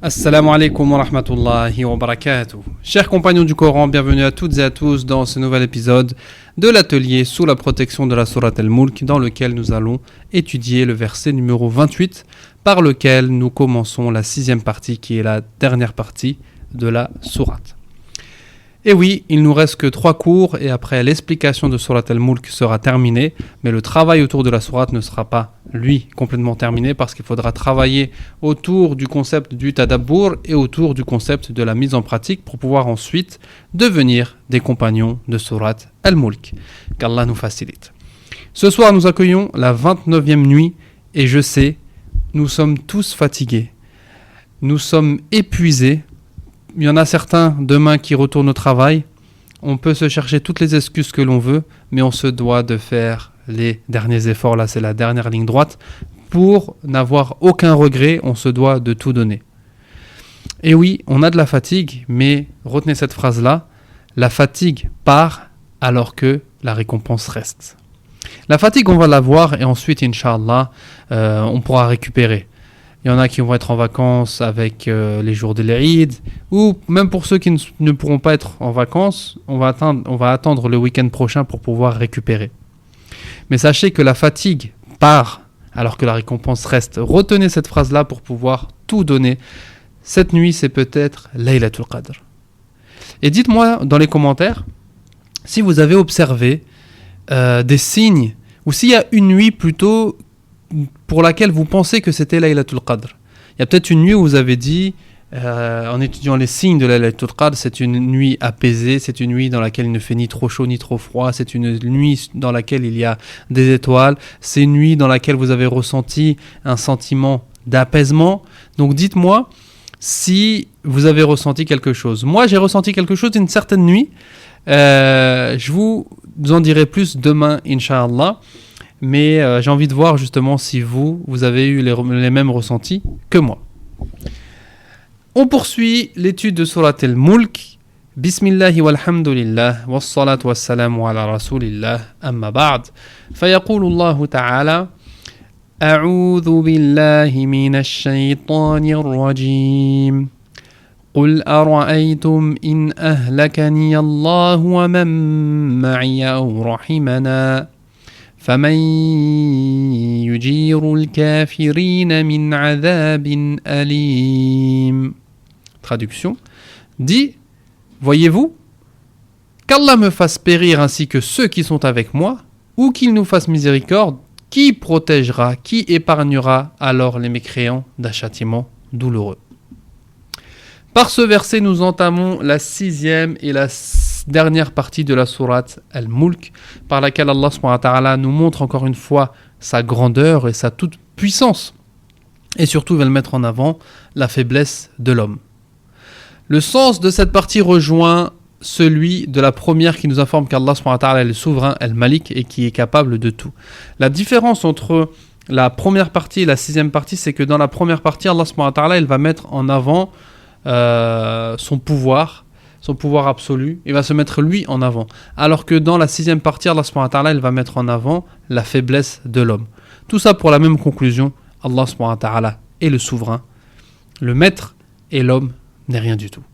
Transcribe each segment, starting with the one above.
Assalamu alaikum wa rahmatullahi wa barakatuh. Chers compagnons du Coran, bienvenue à toutes et à tous dans ce nouvel épisode de l'atelier sous la protection de la sourate Al-Mulk, dans lequel nous allons étudier le verset numéro 28, par lequel nous commençons la 6e partie qui est la dernière partie de la sourate. Et oui, il nous reste que 3 cours et après l'explication de sourate Al-Mulk sera terminée, mais le travail autour de la sourate ne sera pas, lui, complètement terminé parce qu'il faudra travailler autour du concept du tadabbur et autour du concept de la mise en pratique pour pouvoir ensuite devenir des compagnons de sourate Al-Mulk. Qu'Allah nous facilite. Ce soir, nous accueillons la 29e nuit et je sais, nous sommes tous fatigués, nous sommes épuisés. Il y en a certains demain qui retournent au travail. On peut se chercher toutes les excuses que l'on veut, mais on se doit de faire les derniers efforts. Là, c'est la dernière ligne droite. Pour n'avoir aucun regret, on se doit de tout donner. Et oui, on a de la fatigue, mais retenez cette phrase-là. La fatigue part alors que la récompense reste. La fatigue, on va la voir et ensuite, Inch'Allah, on pourra récupérer. Il y en a qui vont être en vacances avec les jours de l'Eid, ou même pour ceux qui ne pourront pas être en vacances, on va attendre le week-end prochain pour pouvoir récupérer. Mais sachez que la fatigue part alors que la récompense reste. Retenez cette phrase-là pour pouvoir tout donner. Cette nuit, c'est peut-être Laylatul Qadr. Et dites-moi dans les commentaires si vous avez observé des signes, ou s'il y a une nuit plutôt pour laquelle vous pensez que c'était Laylatul Qadr. Il y a peut-être une nuit où vous avez dit, en étudiant les signes de Laylatul Qadr, c'est une nuit apaisée, c'est une nuit dans laquelle il ne fait ni trop chaud ni trop froid, c'est une nuit dans laquelle il y a des étoiles, c'est une nuit dans laquelle vous avez ressenti un sentiment d'apaisement. Donc dites-moi si vous avez ressenti quelque chose. Moi, j'ai ressenti quelque chose d'une certaine nuit. Je vous en dirai plus demain, Inch'Allah. Mais j'ai envie de voir justement si vous avez eu les mêmes ressentis que moi. On poursuit l'étude de Surat Al-Mulk. Bismillahi walhamdulillah, wassalatu wassalamu ala rasulillah, amma ba'd. Fayaqulu Allahu ta'ala, A'udhu billahi minash shaytanir rajim. قل أرأيتم إن أهلكني الله ومن معي أو رحمنا فمن يجير الكافرين من عذاب أليم. Traduction. Dit, voyez-vous, qu'Allah me fasse périr ainsi que ceux qui sont avec moi, ou qu'il nous fasse miséricorde, qui protégera, qui épargnera alors les mécréants d'un châtiment douloureux. Par ce verset, nous entamons la 6e et la dernière partie de la sourate Al-Mulk, par laquelle Allah subhanahu wa ta'ala nous montre encore une fois sa grandeur et sa toute puissance, et surtout veut mettre en avant la faiblesse de l'homme. Le sens de cette partie rejoint celui de la première qui nous informe qu'Allah subhanahu wa ta'ala est le souverain, Al-Malik, et qui est capable de tout. La différence entre la première partie et la 6e partie, c'est que dans la première partie, Allah subhanahu wa ta'ala il va mettre en avant son pouvoir absolu, il va se mettre lui en avant. Alors que dans la 6e partie, Allah subhanahu wa ta'ala, il va mettre en avant la faiblesse de l'homme. Tout ça pour la même conclusion, Allah subhanahu wa ta'ala est le souverain, le maître, et l'homme n'est rien du tout.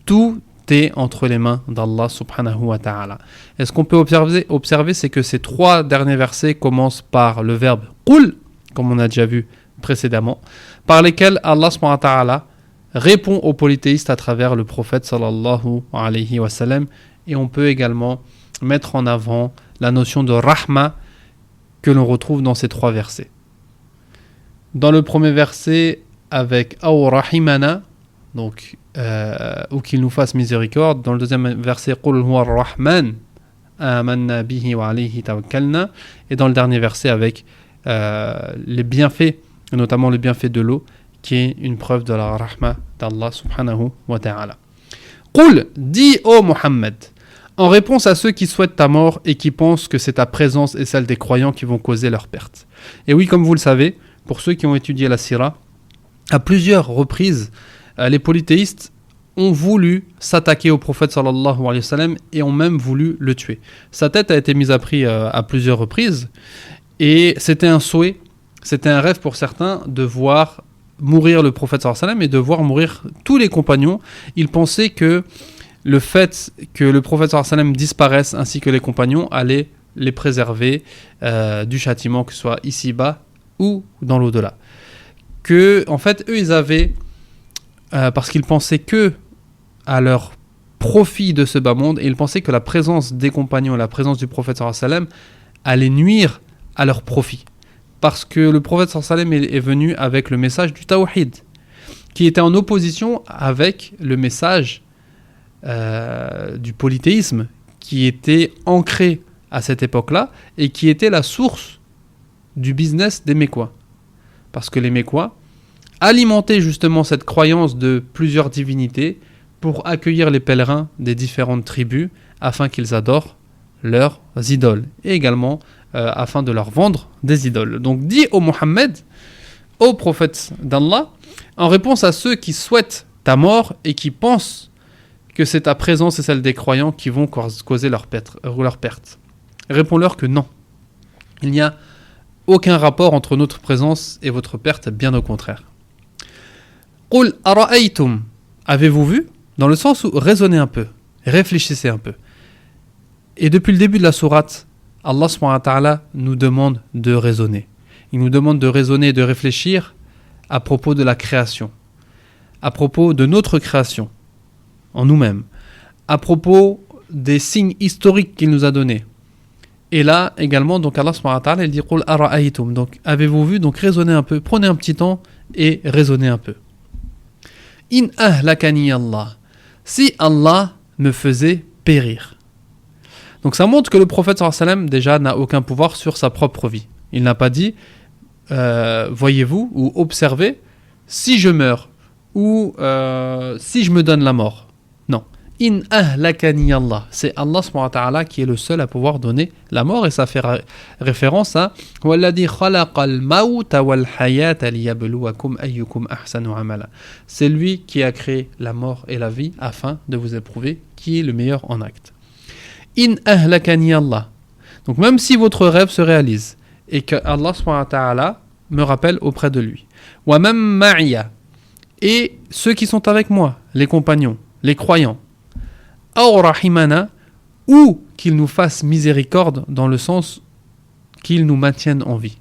Tout est entre les mains d'Allah subhanahu wa ta'ala. Et ce qu'on peut observer, c'est que ces 3 derniers versets commencent par le verbe qul, comme on a déjà vu précédemment, par lesquels Allah subhanahu wa ta'ala répond aux polythéistes à travers le prophète sallallahu alayhi wa sallam, et on peut également mettre en avant la notion de rahma que l'on retrouve dans ces 3 versets. Dans le premier verset avec aw rahimana, donc ou qu'il nous fasse miséricorde. Dans le deuxième verset qul huwa ar-rahman amanna bihi wa alayhi tawakkalna, et dans le dernier verset avec les bienfaits, notamment le bienfait de l'eau, qui est une preuve de la rahma d'Allah subhanahu wa ta'ala. Qul, dis ô Muhammad, en réponse à ceux qui souhaitent ta mort et qui pensent que c'est ta présence et celle des croyants qui vont causer leur perte. Et oui, comme vous le savez, pour ceux qui ont étudié la Sira, à plusieurs reprises, les polythéistes ont voulu s'attaquer au prophète sallallahu alayhi wa sallam et ont même voulu le tuer. Sa tête a été mise à prix à plusieurs reprises, et c'était un souhait, c'était un rêve pour certains de voir mourir le prophète sallallahu alayhi wa sallam et de voir mourir tous les compagnons. Ils pensaient que le fait que le prophète sallallahu alayhi wa sallam disparaisse ainsi que les compagnons allait les préserver du châtiment, que ce soit ici-bas ou dans l'au-delà. Que, en fait, eux, ils avaient, parce qu'ils pensaient que à leur profit de ce bas monde, et ils pensaient que la présence des compagnons et la présence du prophète sallallahu alayhi wa sallam allait nuire à leur profit. Parce que le prophète sallallahu alayhi wa sallam est venu avec le message du tawhid, qui était en opposition avec le message du polythéisme, qui était ancré à cette époque-là, et qui était la source du business des Mécois. Parce que les Mécois alimentaient justement cette croyance de plusieurs divinités pour accueillir les pèlerins des différentes tribus afin qu'ils adorent leurs idoles, et également afin de leur vendre des idoles. Donc dis au Mohammed, au prophète d'Allah, en réponse à ceux qui souhaitent ta mort et qui pensent que c'est ta présence et celle des croyants qui vont causer leur perte. Réponds-leur que non. Il n'y a aucun rapport entre notre présence et votre perte, bien au contraire. Qul ara'aytum, avez-vous vu? Dans le sens où raisonnez un peu, réfléchissez un peu. Et depuis le début de la sourate, Allah subhanahu wa ta'ala nous demande de raisonner. Il nous demande de raisonner et de réfléchir à propos de la création, à propos de notre création en nous-mêmes, à propos des signes historiques qu'il nous a donnés. Et là également, donc Allah subhanahu wa ta'ala, il dit Qul ara'aytum, donc avez-vous vu? Donc raisonnez un peu, prenez un petit temps et raisonnez un peu. In ahlakani Allah, si Allah me faisait périr. Donc ça montre que le prophète sallallahu alayhi wa sallam déjà n'a aucun pouvoir sur sa propre vie. Il n'a pas dit voyez-vous ou observez si je meurs ou si je me donne la mort. Non. In ahlakani Allah, c'est Allah subhanahu wa ta'ala qui est le seul à pouvoir donner la mort, et ça fait référence à walladhi khalaqal mauta wal hayata liyabluwakum ayyukum ahsanu amala. C'est lui qui a créé la mort et la vie afin de vous éprouver qui est le meilleur en acte. In ahlakani Allah. Donc même si votre rêve se réalise et que Allah subhanahu wa ta'ala me rappelle auprès de lui. Wa mam ma'iya, et ceux qui sont avec moi, les compagnons, les croyants. Aw rahimana, ou qu'il nous fasse miséricorde dans le sens qu'il nous maintienne en vie.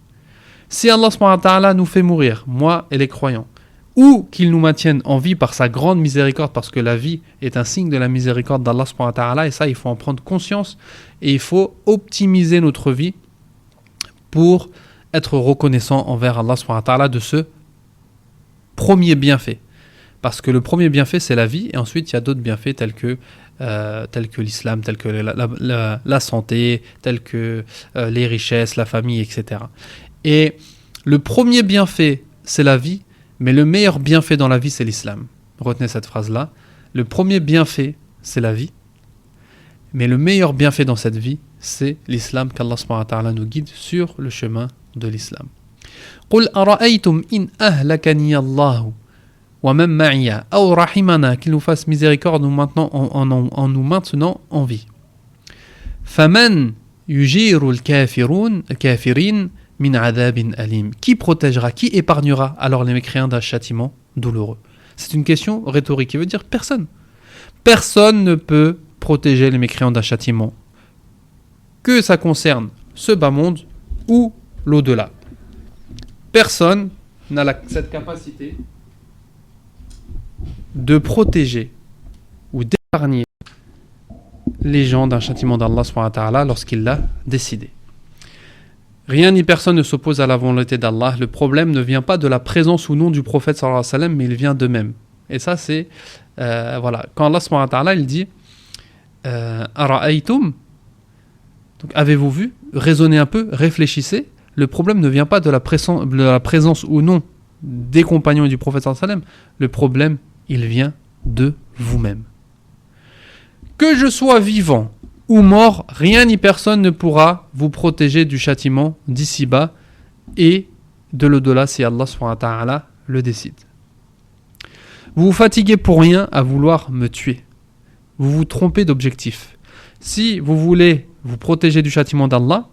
Si Allah subhanahu wa ta'ala nous fait mourir, moi et les croyants, ou qu'il nous maintienne en vie par sa grande miséricorde, parce que la vie est un signe de la miséricorde d'Allah subhanahu wa ta'ala, et ça il faut en prendre conscience, et il faut optimiser notre vie pour être reconnaissant envers Allah subhanahu wa ta'ala de ce premier bienfait. Parce que le premier bienfait c'est la vie, et ensuite il y a d'autres bienfaits tels que l'islam, tels que la santé, tels que les richesses, la famille, etc. Et le premier bienfait c'est la vie, mais le meilleur bienfait dans la vie c'est l'islam. Retenez cette phrase-là. Le premier bienfait c'est la vie, mais le meilleur bienfait dans cette vie c'est l'islam, qu'Allah subhanahu wa ta'ala nous guide sur le chemin de l'islam. Qul ara'aytum in ahlakani Allahu wa man ma'iya aw rahimana, qu'il nous fasse miséricorde en nous maintenant en vie. Faman yujiru al-kafirin min adhabin alim, qui protégera, qui épargnera alors les mécréants d'un châtiment douloureux? C'est une question rhétorique qui veut dire personne. Personne ne peut protéger les mécréants d'un châtiment, que ça concerne ce bas monde ou l'au-delà. Personne n'a cette capacité de protéger ou d'épargner les gens d'un châtiment d'Allah subhanahu wa ta'ala lorsqu'il l'a décidé. Rien ni personne ne s'oppose à la volonté d'Allah. Le problème ne vient pas de la présence ou non du prophète sallallahu alayhi wa sallam, mais il vient d'eux-mêmes. Et ça c'est voilà, quand Allah subhanahu wa ta'ala il dit ara'aytum, donc avez-vous vu, raisonnez un peu, réfléchissez. Le problème ne vient pas de la présence ou non des compagnons du prophète sallallahu alayhi wa sallam. Le problème, il vient de vous-même. Que je sois vivant ou mort, rien ni personne ne pourra vous protéger du châtiment d'ici-bas et de l'au-delà si Allah subhanahu wa ta'ala le décide. Vous vous fatiguez pour rien à vouloir me tuer. Vous vous trompez d'objectif. Si vous voulez vous protéger du châtiment d'Allah,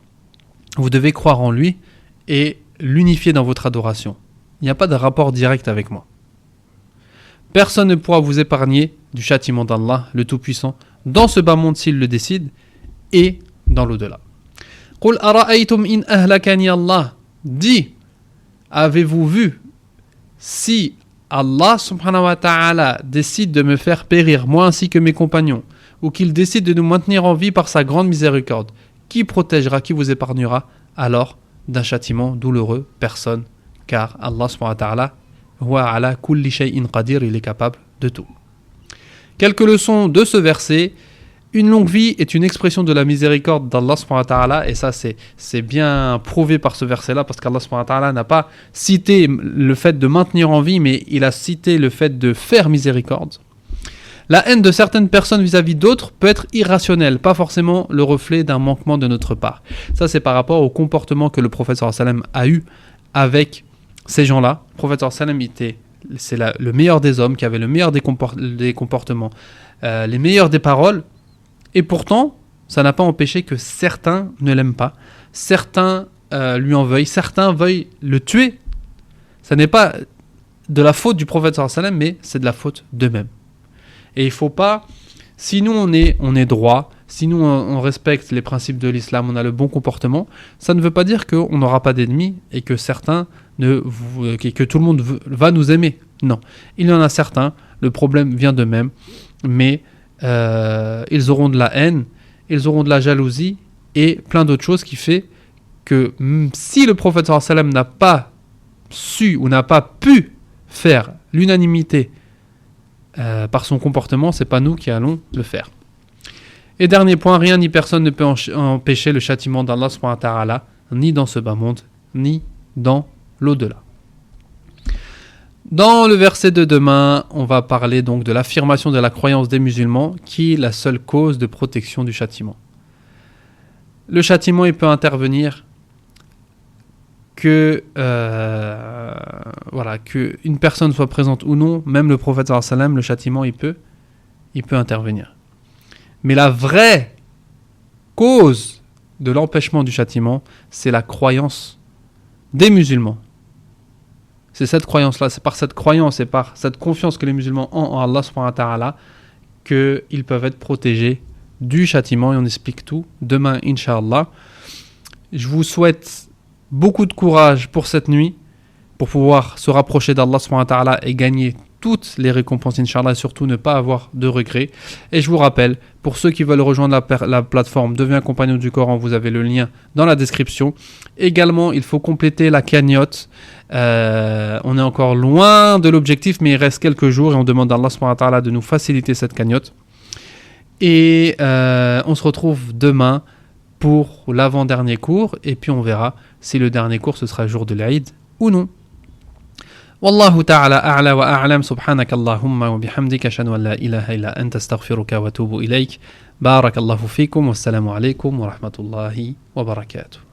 vous devez croire en lui et l'unifier dans votre adoration. Il n'y a pas de rapport direct avec moi. Personne ne pourra vous épargner du châtiment d'Allah, le Tout-Puissant, dans ce bas monde s'il le décide, et dans l'au-delà. Qul ara'aytum in ahlakani Allah. Dis, avez-vous vu, si Allah subhanahu wa ta'ala décide de me faire périr, moi ainsi que mes compagnons, ou qu'il décide de nous maintenir en vie par sa grande miséricorde, qui protégera, qui vous épargnera alors d'un châtiment douloureux? Personne, car Allah subhanahu wa ta'ala huwa ala kulli shay'in qadir, il est capable de tout. Quelques leçons de ce verset. Une longue vie est une expression de la miséricorde d'Allah subhanahu wa ta'ala, et ça c'est bien prouvé par ce verset-là, parce qu'Allah subhanahu wa ta'ala n'a pas cité le fait de maintenir en vie, mais il a cité le fait de faire miséricorde. La haine de certaines personnes vis-à-vis d'autres peut être irrationnelle, pas forcément le reflet d'un manquement de notre part. Ça c'est par rapport au comportement que le prophète sallallahu alayhi wa sallam a eu avec ces gens-là. Le prophète sallallahu alayhi wa sallam c'est le meilleur des hommes, qui avait le meilleur des comportements, les meilleurs des paroles. Et pourtant, ça n'a pas empêché que certains ne l'aiment pas, certains lui en veuillent, certains veuillent le tuer. Ça n'est pas de la faute du prophète sallallahu alayhi wa sallam, mais c'est de la faute d'eux-mêmes. Et il ne faut pas, si nous on est droit, si nous on respecte les principes de l'islam, on a le bon comportement, ça ne veut pas dire qu'on n'aura pas d'ennemis et que que tout le monde va nous aimer. Non, il y en a certains, le problème vient d'eux-mêmes, mais ils auront de la haine, ils auront de la jalousie et plein d'autres choses qui fait que si le prophète sallallahu alayhi wa sallam n'a pas su ou n'a pas pu faire l'unanimité par son comportement, c'est pas nous qui allons le faire. Et dernier point, rien ni personne ne peut empêcher le châtiment d'Allah subhanahu wa ta'ala, ni dans ce bas monde, ni dans l'au-delà. Dans le verset de demain, on va parler donc de l'affirmation de la croyance des musulmans qui est la seule cause de protection du châtiment. Le châtiment, il peut intervenir que une personne soit présente ou non, même le prophète sallallahu alayhi wa sallam, le châtiment, il peut intervenir. Mais la vraie cause de l'empêchement du châtiment, c'est la croyance des musulmans. C'est cette croyance-là, c'est par cette croyance et par cette confiance que les musulmans ont en Allah subhanahu wa ta'ala qu'ils peuvent être protégés du châtiment, et on explique tout demain, Inch'Allah. Je vous souhaite beaucoup de courage pour cette nuit, pour pouvoir se rapprocher d'Allah subhanahu wa ta'ala et gagner toutes les récompenses, Inch'Allah, et surtout ne pas avoir de regrets. Et je vous rappelle, pour ceux qui veulent rejoindre la plateforme Deviens compagnon du Coran, vous avez le lien dans la description. Également, il faut compléter la cagnotte. On est encore loin de l'objectif, mais il reste quelques jours et on demande à Allah subhanahu wa ta'ala de nous faciliter cette cagnotte. Et on se retrouve demain pour l'avant-dernier cours, et puis on verra si le dernier cours ce sera le jour de l'Aïd ou non. والله تعالى أعلى وأعلم سبحانك اللهم وبحمدك أشهد أن لا إله إلا أنت أستغفرك وأتوب إليك بارك الله فيكم والسلام عليكم ورحمة الله وبركاته